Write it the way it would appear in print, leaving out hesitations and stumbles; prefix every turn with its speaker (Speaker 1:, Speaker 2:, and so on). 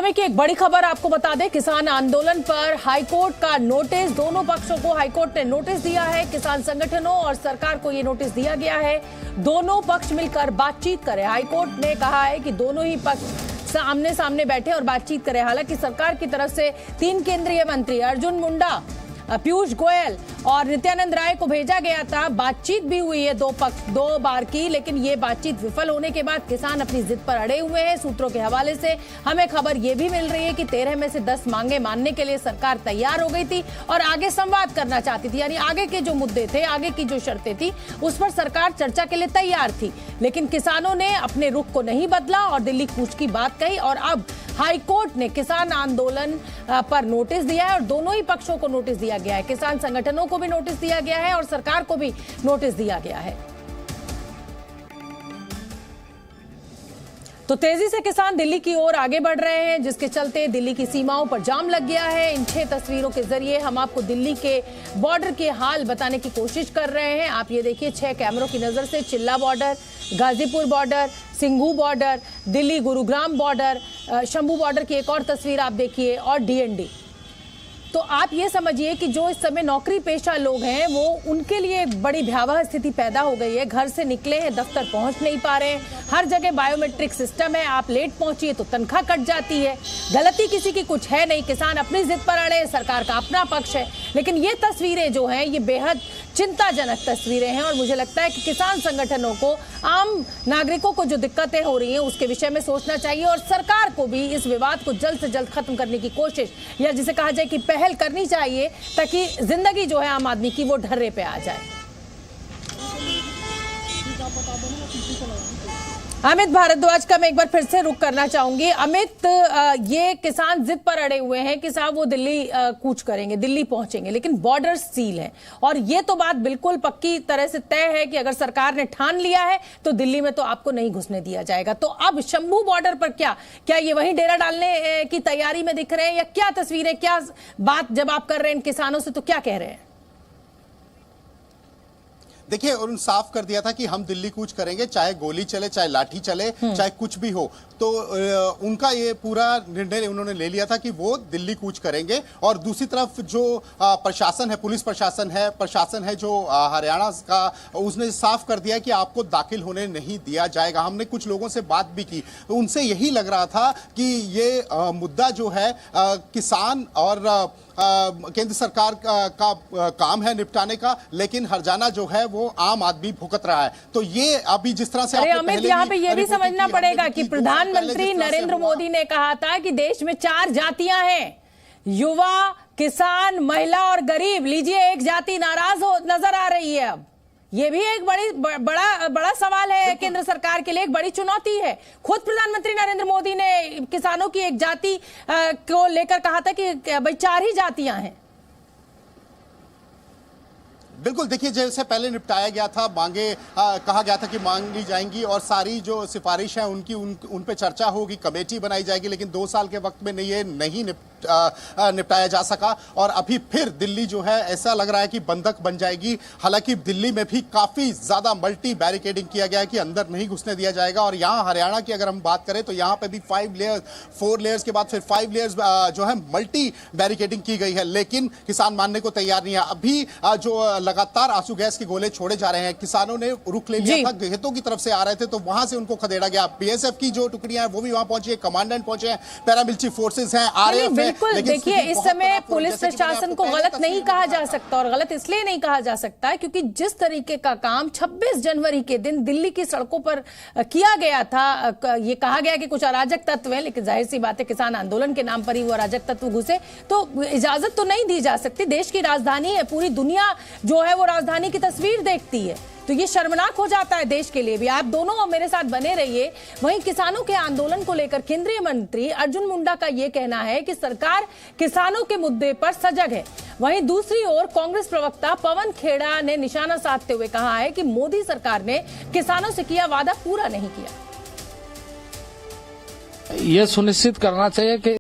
Speaker 1: समय की एक बड़ी खबर आपको बता दें, किसान आंदोलन पर हाईकोर्ट का नोटिस, दोनों पक्षों को हाईकोर्ट ने नोटिस दिया है। किसान संगठनों और सरकार को यह नोटिस दिया गया है, दोनों पक्ष मिलकर बातचीत करें। हाईकोर्ट ने कहा है कि दोनों ही पक्ष आमने सामने बैठे और बातचीत करें। हालांकि सरकार की तरफ से 3 केंद्रीय मंत्री अर्जुन मुंडा, पीयूष गोयल और नित्यानंद राय को भेजा गया था। बातचीत भी हुई है दो बार की, लेकिन ये बातचीत विफल होने के बाद किसान अपनी जिद पर अड़े हुए हैं। सूत्रों के हवाले से हमें खबर ये भी मिल रही है कि 13 में से 10 मांगे मानने के लिए सरकार तैयार हो गई थी और आगे संवाद करना चाहती थी, यानी आगे के जो मुद्दे थे, आगे की जो शर्तें थी, उस पर सरकार चर्चा के लिए तैयार थी। लेकिन किसानों ने अपने रुख को नहीं बदला और दिल्ली कूच की बात कही और अब हाईकोर्ट ने किसान आंदोलन पर नोटिस दिया है और दोनों ही पक्षों को नोटिस दिया गया है। किसान संगठनों को भी नोटिस दिया गया है और सरकार को भी नोटिस दिया गया है। तो तेजी से किसान दिल्ली की ओर आगे बढ़ रहे हैं, जिसके चलते दिल्ली की सीमाओं पर जाम लग गया है। इन 6 तस्वीरों के जरिए हम आपको दिल्ली के बॉर्डर के हाल बताने की कोशिश कर रहे हैं। आप ये देखिए, 6 कैमरों की नजर से चिल्ला border, Ghazipur border, Singhu border, Delhi Gurugram border, Shambhu border की एक और तस्वीर आप देखिए और डीएनडी। तो आप ये समझिए कि जो इस समय नौकरी पेशा लोग हैं, वो उनके लिए एक बड़ी भयावह स्थिति पैदा हो गई है। घर से निकले हैं, दफ्तर पहुंच नहीं पा रहे हैं, हर जगह बायोमेट्रिक सिस्टम है, आप लेट पहुंचिए तो तनख्वाह कट जाती है। गलती किसी की कुछ है नहीं, किसान अपनी जिद पर अड़े, सरकार का अपना पक्ष है। लेकिन ये तस्वीरें जो हैं, ये बेहद चिंताजनक तस्वीरें हैं और मुझे लगता है कि किसान संगठनों को, आम नागरिकों को जो दिक्कतें हो रही हैं उसके विषय में सोचना चाहिए और सरकार को भी इस विवाद को जल्द से जल्द खत्म करने की कोशिश, या जिसे कहा जाए कि पहल करनी चाहिए, ताकि जिंदगी जो है आम आदमी की वो ढर्रे पे आ जाए। अमित भारद्वाज का मैं एक बार फिर से रुख करना चाहूंगी। अमित, ये किसान जिद पर अड़े हुए हैं कि साहब वो दिल्ली कूच करेंगे, दिल्ली पहुंचेंगे, लेकिन बॉर्डर सील है और ये तो बात बिल्कुल पक्की तरह से तय है कि अगर सरकार ने ठान लिया है तो दिल्ली में तो आपको नहीं घुसने दिया जाएगा। तो अब शंभू बॉर्डर पर क्या ये वहीं डेरा डालने की तैयारी में दिख रहे हैं, या क्या तस्वीरें, क्या बात जब आप कर रहे हैं किसानों से तो क्या कह रहे हैं?
Speaker 2: देखिए, उन्होंने साफ कर दिया था कि हम दिल्ली कूच करेंगे, चाहे गोली चले, चाहे लाठी चले, चाहे कुछ भी हो। तो उनका ये पूरा निर्णय उन्होंने ले लिया था कि वो दिल्ली कूच करेंगे। और दूसरी तरफ जो प्रशासन है, पुलिस प्रशासन है जो हरियाणा का, उसने साफ कर दिया कि आपको दाखिल होने नहीं दिया जाएगा। हमने कुछ लोगों से बात भी की, उनसे यही लग रहा था कि ये मुद्दा जो है किसान और केंद्र सरकार का काम है निपटाने का, लेकिन हर्जाना जो है वो आम आदमी भुगत रहा है। तो ये अभी जिस तरह से
Speaker 1: अमित, यहाँ पे ये भी समझना पड़ेगा कि प्रधानमंत्री नरेंद्र मोदी ने कहा था कि देश में 4 जातियां हैं, युवा, किसान, महिला और गरीब। लीजिए, एक जाति नाराज हो नजर आ रही है। अब ये भी एक बड़ा सवाल है केंद्र सरकार के लिए, एक बड़ी चुनौती है। खुद प्रधानमंत्री नरेंद्र मोदी ने किसानों की एक जाति को लेकर कहा था कि भाई 4 ही जातियां हैं।
Speaker 2: बिल्कुल, देखिए, जैसे पहले निपटाया गया था, मांगे कहा गया था कि मांग ली जाएंगी और सारी जो सिफारिश है उनकी उन पे चर्चा होगी, कमेटी बनाई जाएगी, लेकिन 2 साल के वक्त में नहीं निपटाया जा सका। और अभी फिर दिल्ली जो है ऐसा लग रहा है कि बंधक बन जाएगी। हालांकि दिल्ली में भी काफी ज्यादा मल्टी बैरिकेडिंग किया गया है कि अंदर नहीं घुसने दिया जाएगा। और यहाँ हरियाणा की अगर हम बात करें तो यहाँ पे भी 4 लेयर्स के बाद फिर 5 लेयर्स जो है मल्टी बैरिकेडिंग की गई है, लेकिन किसान मानने को तैयार नहीं है। अभी जो लगातार आंसू गैस के गोले छोड़े जा रहे हैं, किसानों ने रुख ले लिया था, खेतों की तरफ से आ रहे थे तो वहां से उनको खदेड़ा गया। बीएसएफ की जो टुकड़ियां हैं वो भी वहां पहुंची है, कमांडेंट पहुंचे हैं, पैरामिलिट्री फोर्सेस हैं, आरएएफ।
Speaker 1: बिल्कुल, देखिए, इस समय पुलिस प्रशासन को गलत नहीं कहा जा सकता, और गलत इसलिए नहीं कहा जा सकता क्योंकि जिस तरीके का काम 26 जनवरी के दिन दिल्ली की सड़कों पर किया गया था, ये कहा गया कि कुछ अराजक तत्व हैं, लेकिन जाहिर सी बात है किसान आंदोलन के नाम पर ही वो अराजक तत्व घुसे, तो इजाजत तो नहीं दी जा सकती। देश की राजधानी है, पूरी दुनिया जो है वो राजधानी की तस्वीर देखती है, तो ये शर्मनाक हो जाता है देश के लिए भी। आप दोनों मेरे साथ बने रहिए। वहीं किसानों के आंदोलन को लेकर केंद्रीय मंत्री अर्जुन मुंडा का ये कहना है कि सरकार किसानों के मुद्दे पर सजग है। वहीं दूसरी ओर कांग्रेस प्रवक्ता पवन खेड़ा ने निशाना साधते हुए कहा है कि मोदी सरकार ने किसानों से किया वादा पूरा नहीं किया।
Speaker 3: यह सुनिश्चित करना चाहिए कि